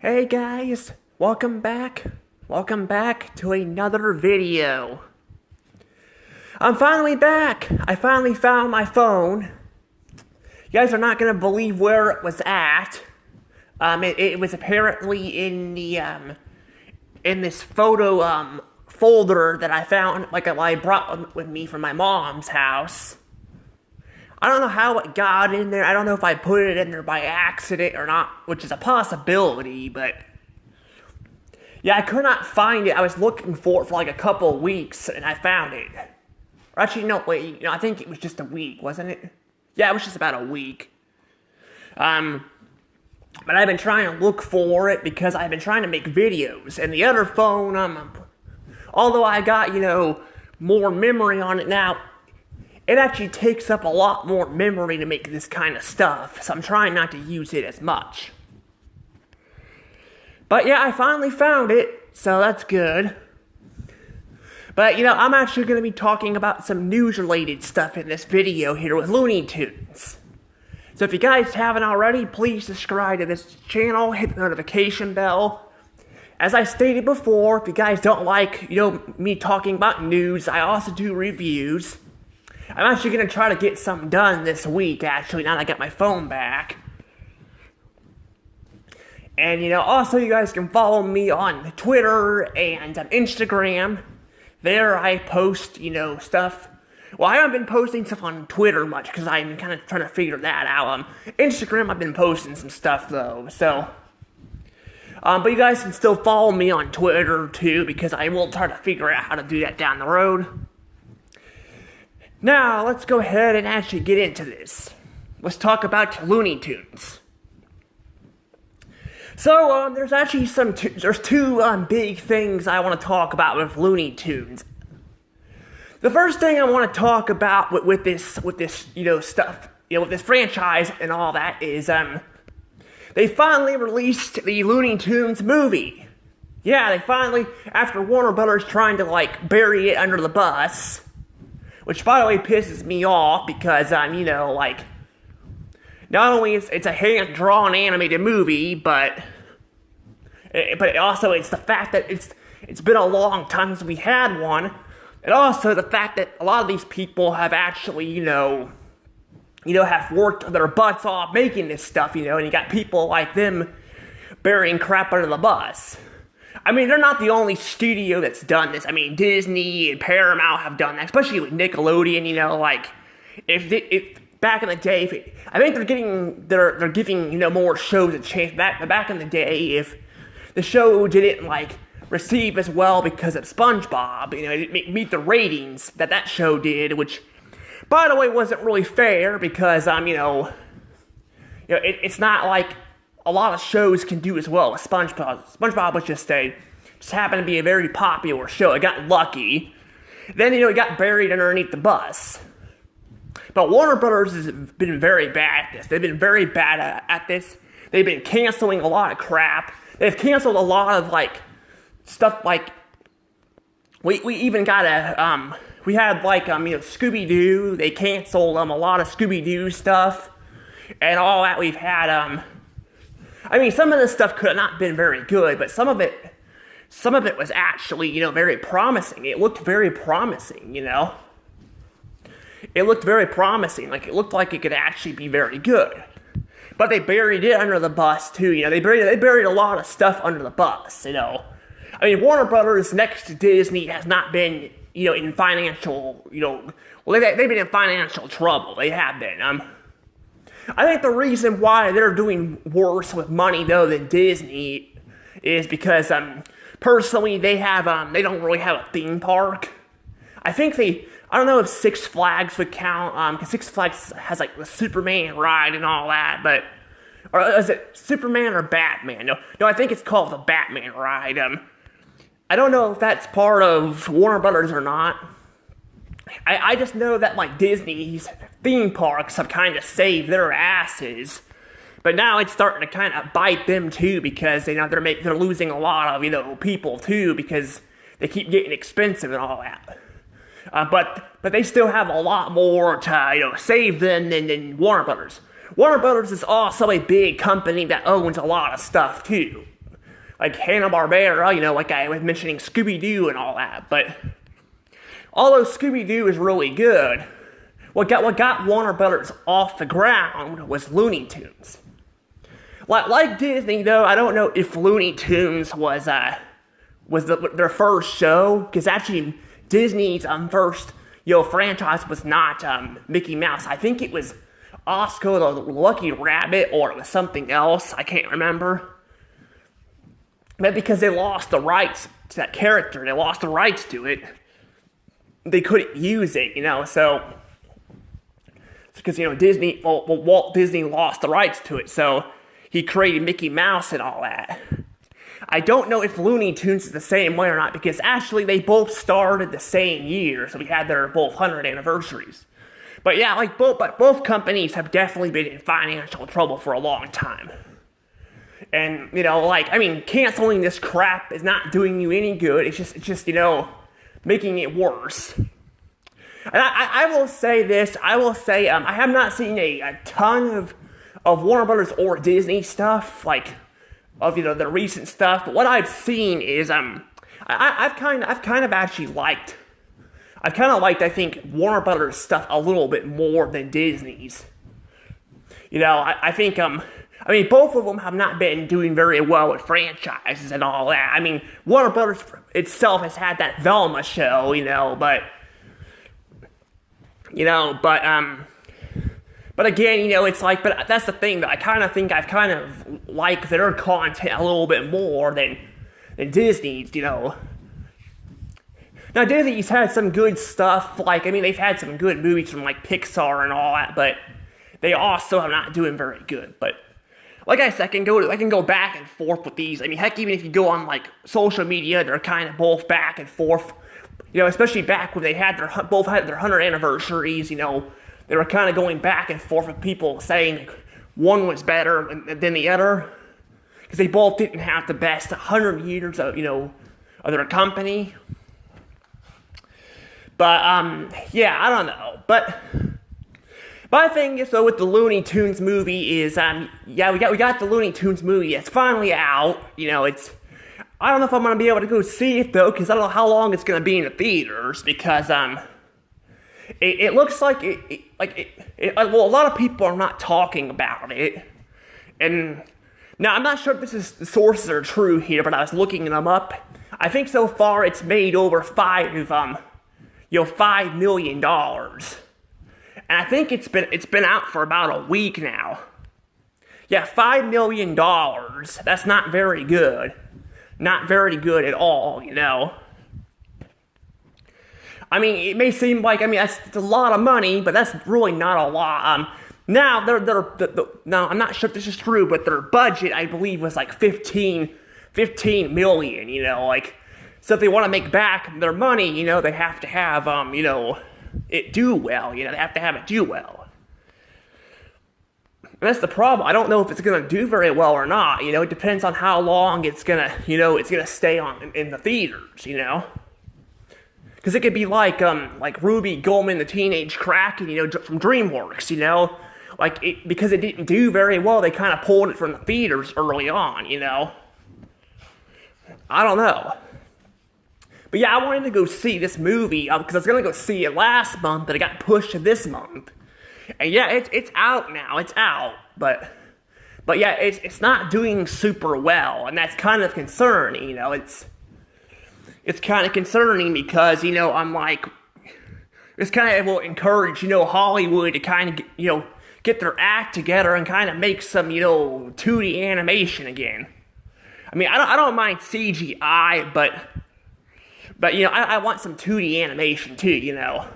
Hey guys, welcome back. Welcome back to another video. I'm finally back. I finally found my phone. You guys are not gonna believe where it was at. It was apparently in the in this photo folder that I found, I brought with me from my mom's house. I don't know how it got in there. I don't know if I put it in there by accident or not, which is a possibility, but yeah, I could not find it. I was looking for it for like a couple of weeks, and I found it. Or actually, no, wait, I think it was just a week, wasn't it? Yeah, it was just about a week. But I've been trying to look for it because I've been trying to make videos, and the other phone, although I got, more memory on it now, it actually takes up a lot more memory to make this kind of stuff, so I'm trying not to use it as much. But yeah, I finally found it, so that's good. But I'm actually going to be talking about some news-related stuff in this video here with Looney Tunes. So if you guys haven't already, please subscribe to this channel, hit the notification bell. As I stated before, if you guys don't like, me talking about news, I also do reviews. I'm actually going to try to get something done this week, actually, now that I got my phone back. And, also you guys can follow me on Twitter and on Instagram. There I post, stuff. Well, I haven't been posting stuff on Twitter much, because I'm kind of trying to figure that out. Instagram, I've been posting some stuff, though, so. But you guys can still follow me on Twitter, too, because I will try to figure out how to do that down the road. Now, let's go ahead and actually get into this. Let's talk about Looney Tunes. So, there's actually there's two big things I want to talk about with Looney Tunes. The first thing I want to talk about with this stuff, with this franchise and all that is, they finally released the Looney Tunes movie. Yeah, they finally, after Warner Brothers trying to, bury it under the bus. Which, by the way, pisses me off because, not only it's a hand-drawn animated movie, but also it's the fact that it's been a long time since we had one, and also the fact that a lot of these people have actually, have worked their butts off making this stuff, and you got people like them burying crap under the bus. They're not the only studio that's done this. Disney and Paramount have done that, especially with Nickelodeon. If back in the day, I think they're giving more shows a chance. Back in the day, if the show didn't receive as well because of SpongeBob, it didn't meet the ratings that show did, which, by the way, wasn't really fair because it's not like a lot of shows can do as well as SpongeBob. SpongeBob was just happened to be a very popular show. It got lucky. Then, it got buried underneath the bus. But Warner Brothers has been very bad at this. They've been very bad at this. They've been canceling a lot of crap. They've canceled a lot of, stuff we even got we had, Scooby-Doo. They canceled, a lot of Scooby-Doo stuff. And all that we've had, some of this stuff could have not been very good, but some of it was actually, very promising. It looked very promising, It looked very promising. It looked like it could actually be very good. But they buried it under the bus, too, They buried a lot of stuff under the bus, Warner Brothers, next to Disney, has not been, in financial, they've been in financial trouble. They have been. I think the reason why they're doing worse with money, though, than Disney is because, personally, they don't really have a theme park. I don't know if Six Flags would count, because Six Flags has, the Superman ride and all that, or is it Superman or Batman? No, I think it's called the Batman ride. I don't know if that's part of Warner Brothers or not. I just know that, Disney's theme parks have kind of saved their asses. But now it's starting to kind of bite them, too, because, they're losing a lot of, people, too, because they keep getting expensive and all that. But they still have a lot more to, save them than Warner Brothers. Warner Brothers is also a big company that owns a lot of stuff, too. like Hanna-Barbera, you know, like I was mentioning Scooby-Doo and all that, but although Scooby-Doo is really good, what got Warner Brothers off the ground was Looney Tunes. Like Disney, though, I don't know if Looney Tunes was their first show, because actually Disney's first, you know, franchise was not Mickey Mouse. I think it was Oscar the Lucky Rabbit, or it was something else. I can't remember. But because they lost the rights to that character, they lost the rights to it, they couldn't use it, you know, so because, you know, Walt Disney lost the rights to it, so he created Mickey Mouse and all that. I don't know if Looney Tunes is the same way or not, because actually they both started the same year, so we had their both 100th anniversaries. But yeah, like both companies have definitely been in financial trouble for a long time. And, you know, like, I mean, canceling this crap is not doing you any good. It's just, you know, making it worse. And I will say this, I have not seen a ton of Warner Brothers or Disney stuff, like, of, you know, the recent stuff. But what I've seen is, I've kind of liked, I think, Warner Brothers stuff a little bit more than Disney's. You know, I think, I mean, both of them have not been doing very well with franchises and all that. I mean, Warner Brothers itself has had that Velma show, you know, but again, you know, it's like, but that's the thing, that I kind of think I've kind of liked their content a little bit more than Disney's, you know. Now, Disney's had some good stuff, like, I mean, they've had some good movies from, like, Pixar and all that, but they also are not doing very good. But like I said, I can go back and forth with these. I mean, heck, even if you go on, like, social media, they're kind of both back and forth. You know, especially back when they both had their 100th anniversaries, you know, they were kind of going back and forth with people saying one was better than the other, because they both didn't have the best 100 years of, you know, of their company. But, yeah, I don't know. But my thing is, though, with the Looney Tunes movie is, yeah, we got the Looney Tunes movie. It's finally out. You know, I don't know if I'm going to be able to go see it, though, because I don't know how long it's going to be in the theaters, because, it looks like well, a lot of people are not talking about it. And now, I'm not sure if the sources are true here, but I was looking them up. I think so far it's made over $5 million. And I think it's been out for about a week now. Yeah, $5 million. That's not very good. Not very good at all, you know. I mean, it may seem like, I mean, that's a lot of money, but that's really not a lot. Now, now, I'm not sure if this is true, but their budget, I believe, was like 15 million, you know, like, so if they want to make back their money, you know, they have to have, you know, it do well, you know, they have to have it do well. And that's the problem. I don't know if it's going to do very well or not, you know, it depends on how long it's going to, you know, it's going to stay on in the theaters, you know. Because it could be like Ruby Goldman, the Teenage Kraken, you know, from DreamWorks, you know. Like, because it didn't do very well, they kind of pulled it from the theaters early on, you know. I don't know. But yeah, I wanted to go see this movie, because I was going to go see it last month, but it got pushed to this month. And yeah, it's out now, it's out. But yeah, it's not doing super well, and that's kind of concerning, you know. It's kind of concerning because, you know, I'm like, this kind of will encourage, you know, Hollywood to kind of, you know, get their act together and kind of make some, you know, 2D animation again. I mean, I don't mind CGI, but you know, I want some 2D animation too, you know.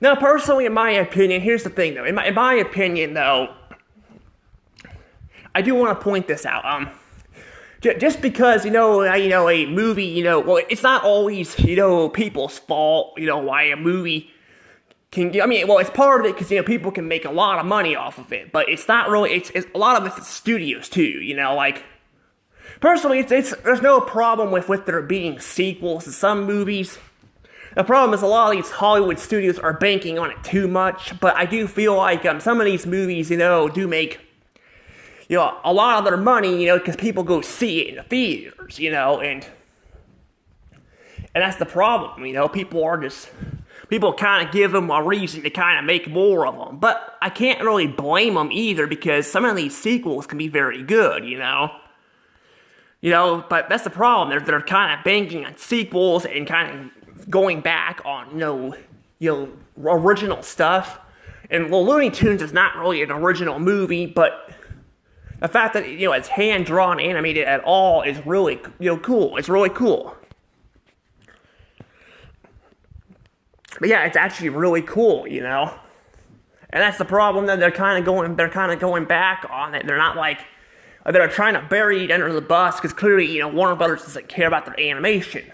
Now, personally, in my opinion, here's the thing, though. In my opinion, though, I do want to point this out. Just because, you know, a movie, you know, well, it's not always, you know, people's fault, you know, why a movie can, I mean, well, it's part of it because, you know, people can make a lot of money off of it, but it's not really, it's a lot of it's studios, too, you know, like, personally, there's no problem with there being sequels to some movies. The problem is a lot of these Hollywood studios are banking on it too much, but I do feel like some of these movies, you know, do make, a lot of their money, because people go see it in the theaters, and that's the problem, people kind of give them a reason to kind of make more of them. But I can't really blame them either, because some of these sequels can be very good, but that's the problem. They're kind of banking on sequels and kind of going back on, original stuff. And Looney Tunes is not really an original movie, but the fact that, it's hand-drawn animated at all is really, cool. It's really cool. But yeah, it's actually really cool, And that's the problem, that they're kind of going back on it. They're not like, they're trying to bury it under the bus, because clearly, Warner Brothers doesn't care about their animation.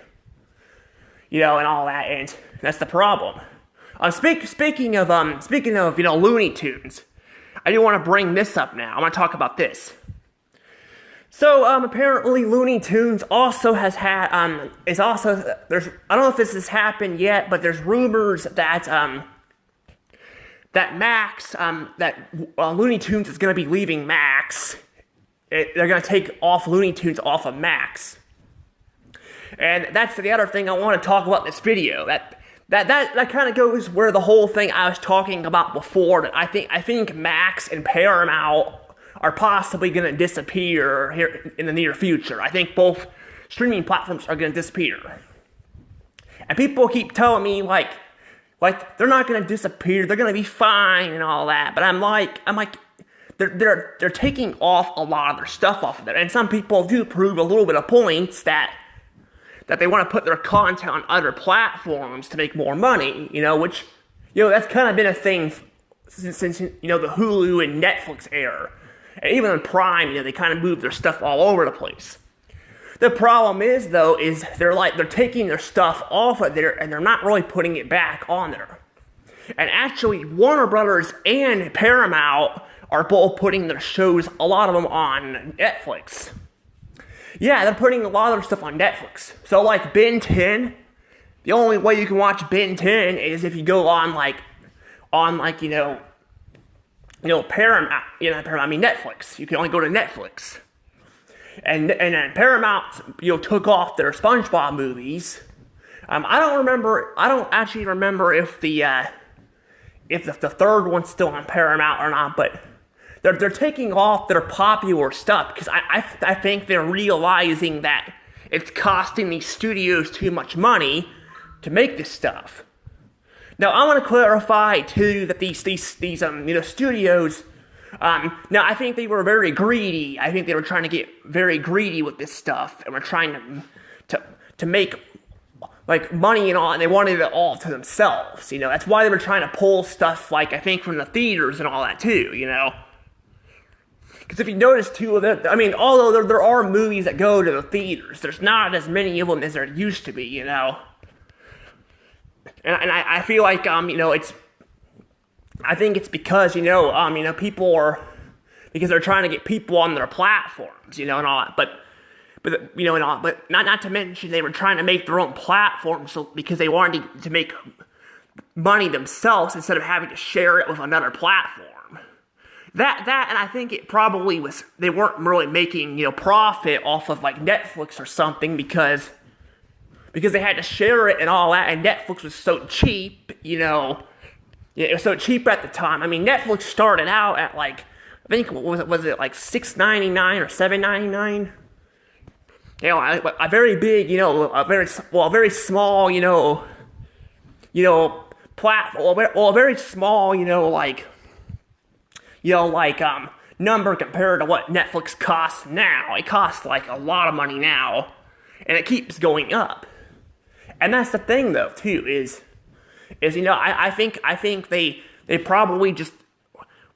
And all that, and that's the problem. Speaking of Looney Tunes, I do want to bring this up now. I want to talk about this. So, apparently Looney Tunes also has had, I don't know if this has happened yet, but there's rumors that, Looney Tunes is going to be leaving Max. They're going to take off Looney Tunes off of Max. And that's the other thing I want to talk about in this video. That kind of goes where the whole thing I was talking about before, that I think Max and Paramount are possibly going to disappear here in the near future. I think both streaming platforms are going to disappear. And people keep telling me, like they're not going to disappear, they're going to be fine and all that. But I'm like, they're taking off a lot of their stuff off of there. And some people do prove a little bit of points that they want to put their content on other platforms to make more money, which, that's kind of been a thing since the Hulu and Netflix era. And even on Prime, they kind of move their stuff all over the place. The problem is, though, they're taking their stuff off of there, and they're not really putting it back on there. And actually, Warner Brothers and Paramount are both putting their shows, a lot of them, on Netflix. Yeah, they're putting a lot of their stuff on Netflix. So, like Ben 10, the only way you can watch Ben 10 is if you go on Paramount, Netflix. You can only go to Netflix. And then Paramount, took off their SpongeBob movies. I don't actually remember if the third one's still on Paramount or not, but they're taking off their popular stuff, because I think they're realizing that it's costing these studios too much money to make this stuff. Now, I want to clarify, too, that these studios, now, I think they were very greedy. I think they were trying to get very greedy with this stuff, and were trying to make, money and all, and they wanted it all to themselves, That's why they were trying to pull stuff, I think, from the theaters and all that, too, Because if you notice, too, although there are movies that go to the theaters, there's not as many of them as there used to be, And I feel like, I think it's because, people are, because they're trying to get people on their platforms, and all that, but not to mention they were trying to make their own platforms, because they wanted to make money themselves instead of having to share it with another platform. That, and I think it probably was, they weren't really making, profit off of, Netflix or something, because they had to share it and all that, and Netflix was so cheap, it was so cheap at the time. Netflix started out at, I think, was it $6.99 or $7.99? A very big, a very small, platform, a very small, number compared to what Netflix costs now. It costs, a lot of money now, and it keeps going up. And that's the thing, though, too, is I think they probably just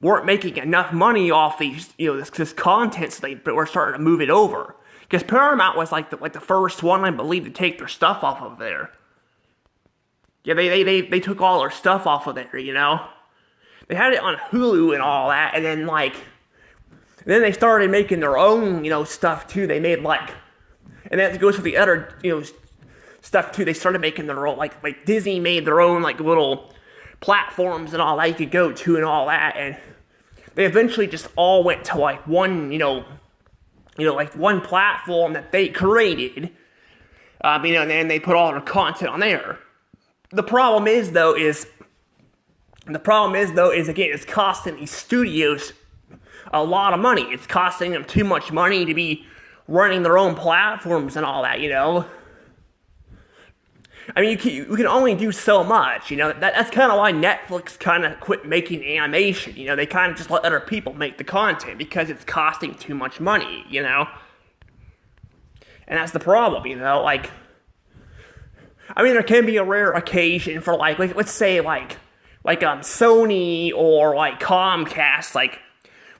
weren't making enough money off these, this content, so they were starting to move it over. Because Paramount was the first one, I believe, to take their stuff off of there. Yeah, they took all their stuff off of there, They had it on Hulu and all that, and then then they started making their own, stuff too. They made and that goes with the other, stuff too. They started making their own, like Disney made their own little platforms and all that you could go to and all that, and they eventually just all went to like one, like one platform that they created, and then they put all their content on there. The problem is though, again, it's costing these studios a lot of money. It's costing them too much money to be running their own platforms and all that, I mean, you can only do so much, That's kind of why Netflix kind of quit making animation, They kind of just let other people make the content because it's costing too much money, And that's the problem, Like, I mean, there can be a rare occasion for like let's say like Sony or like Comcast,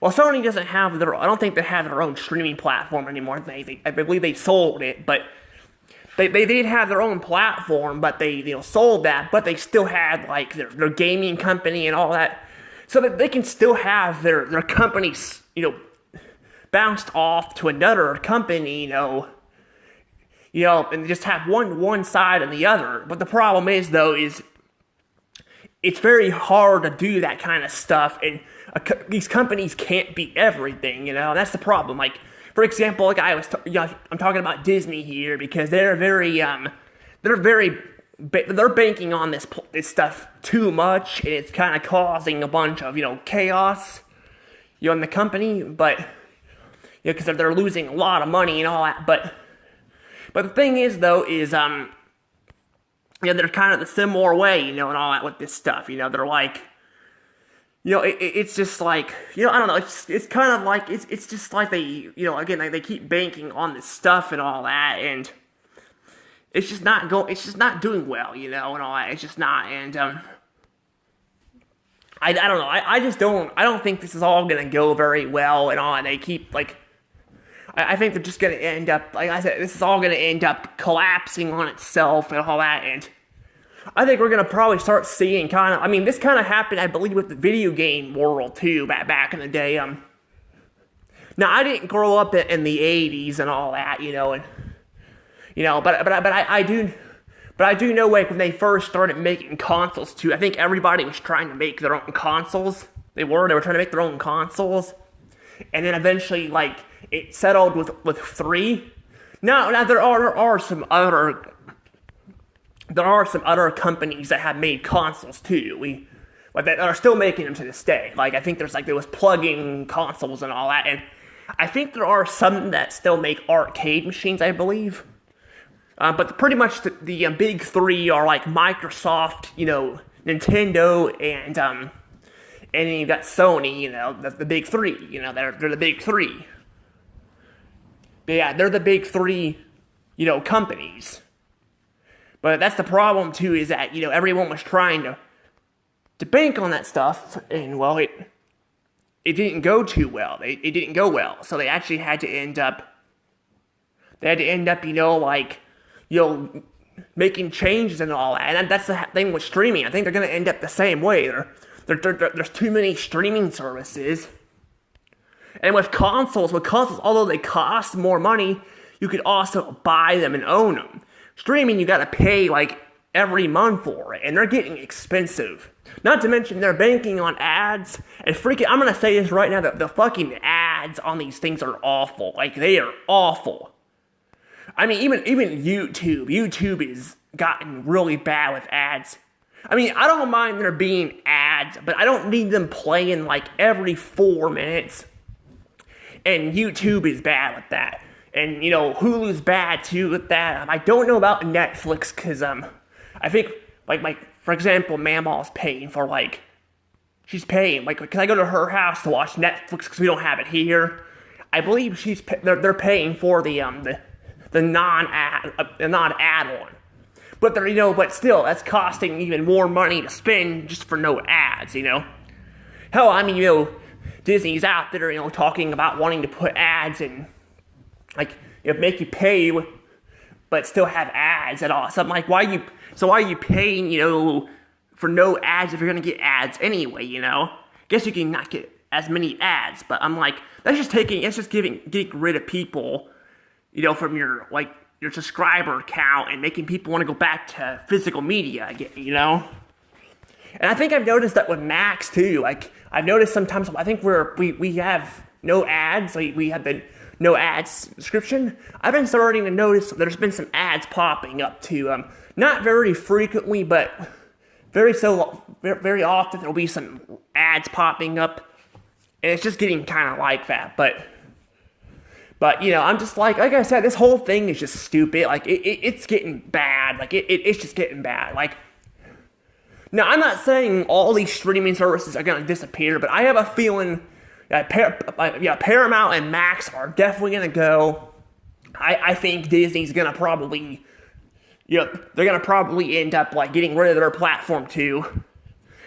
well, Sony doesn't have I don't think they have their own streaming platform anymore. I believe they sold it, but they did have their own platform, but they sold that, but they still had like their gaming company and all that, so that they can still have their companies, bounced off to another company, and just have one side and the other. But the problem is though, it's very hard to do that kind of stuff, and these companies can't be everything, That's the problem. Like, for example, like I'm talking about Disney here because they're banking on this stuff too much, and it's kind of causing a bunch of chaos, in the company. But because they're losing a lot of money and all that. But the thing is though they're kind of the similar way, and all that with this stuff. They're like, it's just like, I don't know. It's kind of like it's just like they, again, they keep banking on this stuff and all that, and it's just not doing well, and all that. It's just not, and I don't know. I don't think this is all gonna go very well and all. And they keep like, I think they're just gonna end up, like I said, this is all gonna end up collapsing on itself and all that, and I think we're gonna probably start seeing this kind of happened, I believe, with the video game world too, back in the day. Now I didn't grow up in the '80s and all that, but I do know, like, when they first started making consoles too. I think everybody was trying to make their own consoles. They were trying to make their own consoles, and then eventually, like, it settled with 3. Now there are some other companies that have made consoles too. That are still making them to this day. Like, I think there was plug-in consoles and all that, and I think there are some that still make arcade machines, I believe. But pretty much the big 3 are like Microsoft, Nintendo, and then you got Sony, the big 3. They're the big 3. But yeah, they're the big 3, companies. But that's the problem too, is that, everyone was trying to bank on that stuff, and well, it didn't go too well. It didn't go well. So they actually had to end up, making changes and all that. And that's the thing with streaming. I think they're going to end up the same way. There's too many streaming services. And with consoles, although they cost more money, you could also buy them and own them. Streaming, you gotta pay, like, every month for it, and they're getting expensive. Not to mention, they're banking on ads, and I'm gonna say this right now, that the fucking ads on these things are awful. Like, they are awful. I mean, even YouTube has gotten really bad with ads. I mean, I don't mind there being ads, but I don't need them playing, like, every 4 minutes. And YouTube is bad with that. And, Hulu's bad too with that. I don't know about Netflix, because, I think, for example, Mamaw's paying for, she's paying, because I go to her house to watch Netflix, because we don't have it here. I believe they're paying for the non-ad one. But but still, that's costing even more money to spend just for no ads, Hell, I mean, Disney's out there, talking about wanting to put ads in, make you pay, but still have ads at all. So I'm like, why are you paying, for no ads if you're gonna get ads anyway, Guess you can not get as many ads, but I'm like, that's just getting rid of people, from your subscriber count and making people want to go back to physical media again, And I think I've noticed that with Max too. I've noticed sometimes, I think we have no ads, like we have the no ads subscription. I've been starting to notice there's been some ads popping up too. Not very frequently, but very often there'll be some ads popping up, and it's just getting kind of like that. But you know, I'm just like I said, this whole thing is just stupid. Like it's getting bad. Like it's just getting bad. Like now, I'm not saying all these streaming services are gonna disappear, but I have a feeling that Paramount and Max are definitely gonna go. I think Disney's gonna probably, they're gonna probably end up like getting rid of their platform too.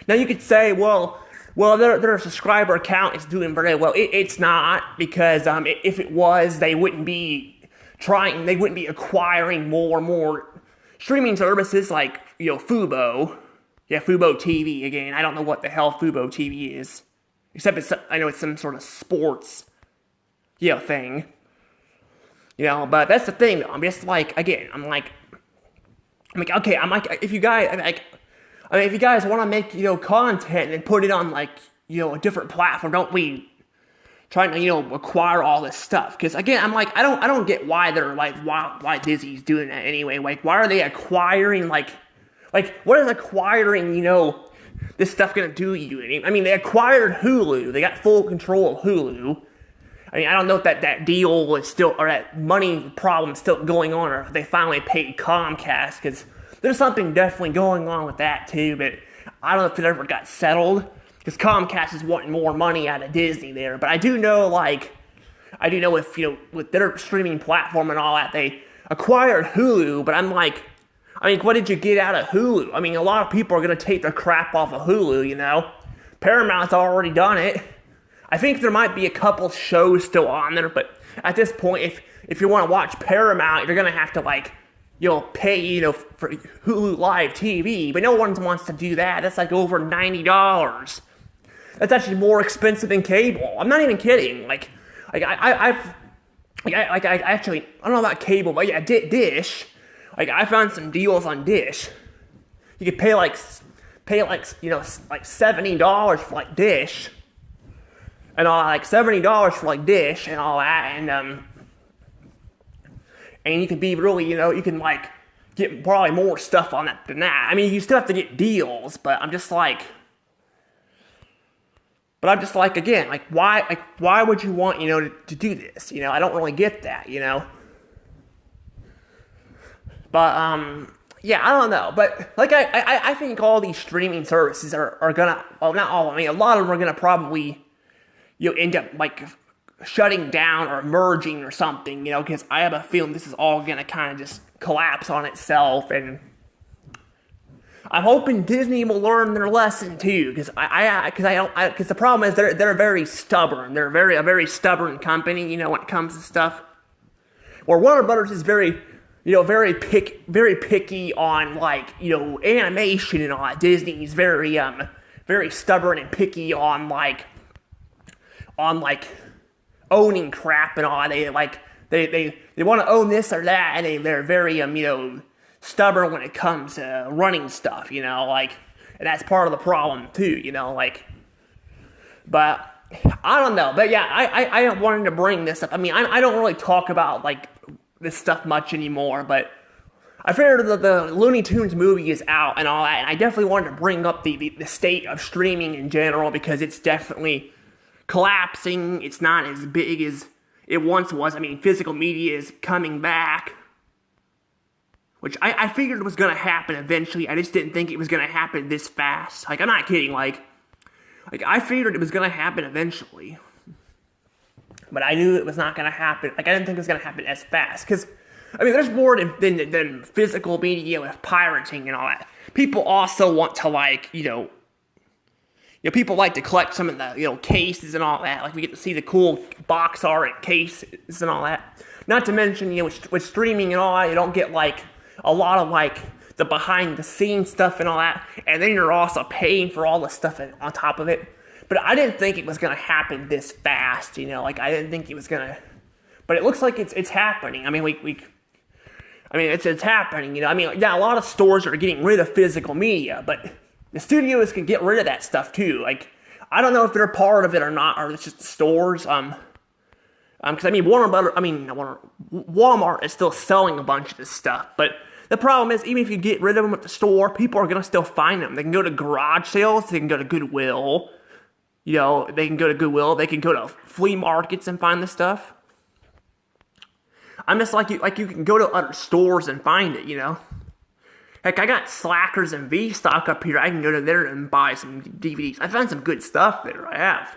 Now you could say, well, their subscriber count is doing very well. It's not, because if it was, they wouldn't be acquiring more and more streaming services like Fubo. Yeah, Fubo TV again. I don't know what the hell Fubo TV is, except I know it's some sort of sports thing. But that's the thing though. I'm just like, again, I'm like, okay, if you guys, if you guys want to make, content and put it on, like, a different platform, don't be trying to, acquire all this stuff. Because, again, I'm like, I don't get why they're, like, why Disney's doing that anyway. Like, why are they acquiring, like, what is acquiring, this stuff going to do you? I mean, they acquired Hulu. They got full control of Hulu. I mean, I don't know if that deal is still, or that money problem is still going on, or if they finally paid Comcast, because there's something definitely going on with that too, but I don't know if it ever got settled, because Comcast is wanting more money out of Disney there. But I do know if, with their streaming platform and all that, they acquired Hulu, but I'm like, what did you get out of Hulu? I mean, a lot of people are going to take their crap off of Hulu, Paramount's already done it. I think there might be a couple shows still on there, but at this point, if you want to watch Paramount, you're going to have to, like, pay, for Hulu Live TV, but no one wants to do that. That's like over $90. That's actually more expensive than cable. I'm not even kidding. I don't know about cable, but yeah, Dish. Like, I found some deals on Dish. You could pay like $70 for like Dish, and all, like $70 for like Dish and all that, and you can be really, you can, like, get probably more stuff on that than that. I mean, you still have to get deals, but I'm just like, again, like, why would you want, to do this? I don't really get that, But, yeah, I don't know. But, like, I think all these streaming services are gonna, well, not all, I mean, a lot of them are gonna probably, end up, like, shutting down or merging or something, because I have a feeling this is all going to kind of just collapse on itself, and I'm hoping Disney will learn their lesson too, because because the problem is they're very stubborn. They're a very stubborn company, when it comes to stuff. Or Warner Brothers is very picky on, like, animation and all that. Disney's very stubborn and picky on owning crap and all. They want to own this or that, and they're very stubborn when it comes to running stuff, and that's part of the problem too, but I don't know. But yeah, I wanted to bring this up. I mean, I don't really talk about, like, this stuff much anymore, but I figured that the Looney Tunes movie is out and all that, and I definitely wanted to bring up the state of streaming in general, because it's definitely collapsing. It's not as big as it once was. I mean, physical media is coming back, which I figured was going to happen eventually. I just didn't think it was going to happen this fast. Like, I'm not kidding. Like I figured it was going to happen eventually, but I knew it was not going to happen. Like, I didn't think it was going to happen as fast, because, I mean, there's more than physical media with pirating and all that. People also want to, like, people like to collect some of the, cases and all that. Like, we get to see the cool box art cases and all that. Not to mention, with streaming and all that, you don't get, like, a lot of, like, the behind-the-scenes stuff and all that. And then you're also paying for all the stuff on top of it. But I didn't think it was going to happen this fast, Like, I didn't think it was going to... But it looks like it's happening. I mean, it's happening, I mean, yeah, a lot of stores are getting rid of physical media, but the studios can get rid of that stuff too. Like, I don't know if they're part of it or not, or it's just the stores. Because I mean, Walmart is still selling a bunch of this stuff, but the problem is, even if you get rid of them at the store, people are gonna still find them. They can go to garage sales, they can go to Goodwill, they can go to flea markets and find the stuff. I'm just like you can go to other stores and find it, Heck, I got Slackers and V-Stock up here. I can go to there and buy some DVDs. I found some good stuff there. I have.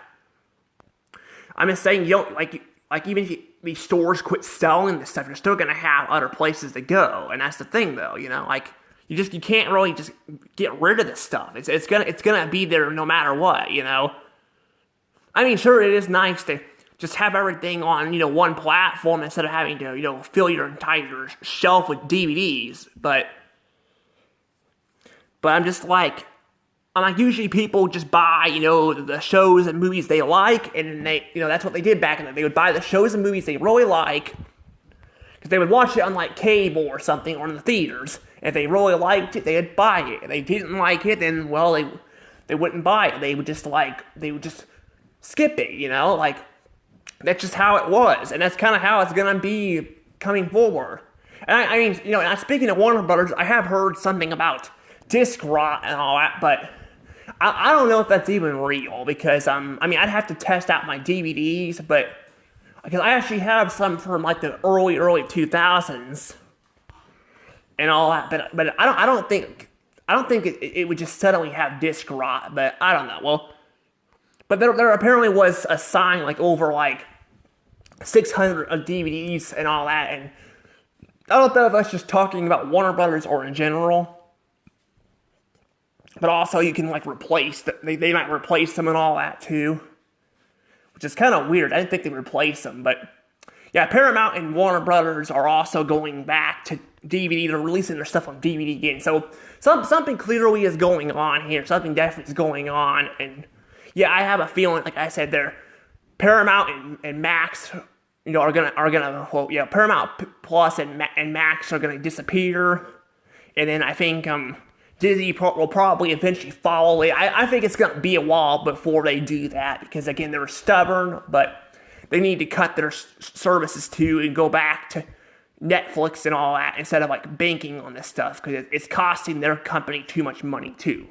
I'm just saying, even if these stores quit selling this stuff, you're still gonna have other places to go, and that's the thing, though. You can't really just get rid of this stuff. It's gonna be there no matter what. I mean, sure, it is nice to just have everything on one platform instead of having to fill your entire shelf with DVDs, but I'm just like. Usually people just buy, the shows and movies they like, and that's what they did back in the day. They would buy the shows and movies they really like, because they would watch it on, cable or something, or in the theaters. If they really liked it, they'd buy it. If they didn't like it, then, well, they wouldn't buy it. They would just skip it, that's just how it was, and that's kind of how it's gonna be coming forward. And I mean, and speaking of Warner Brothers, I have heard something about disc rot and all that, but I don't know if that's even real, because, I'd have to test out my DVDs, but, because I actually have some from, the early 2000s, and all that, but I don't think it would just suddenly have disc rot, but I don't know, well, but there apparently was a sign, over, 600 of DVDs and all that, and I don't know if that's just talking about Warner Brothers or in general. But also, you can, replace they might replace them and all that, too. Which is kind of weird. I didn't think they'd replace them, but... Yeah, Paramount and Warner Brothers are also going back to DVD. They're releasing their stuff on DVD again. So, something clearly is going on here. Something definitely is going on. And, yeah, I have a feeling, like I said, Paramount and Max, are gonna, well, yeah, Paramount Plus and Max are gonna disappear. And then I think, Disney will probably eventually follow it. I think it's going to be a while before they do that, because, again, they're stubborn, but they need to cut their services too and go back to Netflix and all that instead of, banking on this stuff, because it's costing their company too much money too.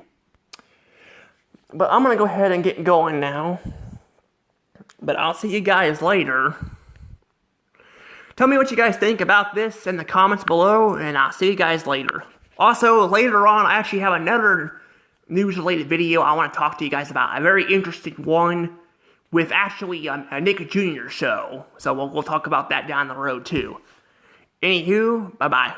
But I'm going to go ahead and get going now. But I'll see you guys later. Tell me what you guys think about this in the comments below, and I'll see you guys later. Also, later on, I actually have another news-related video I want to talk to you guys about. A very interesting one with actually a Nick Jr. show. So we'll talk about that down the road, too. Anywho, bye-bye.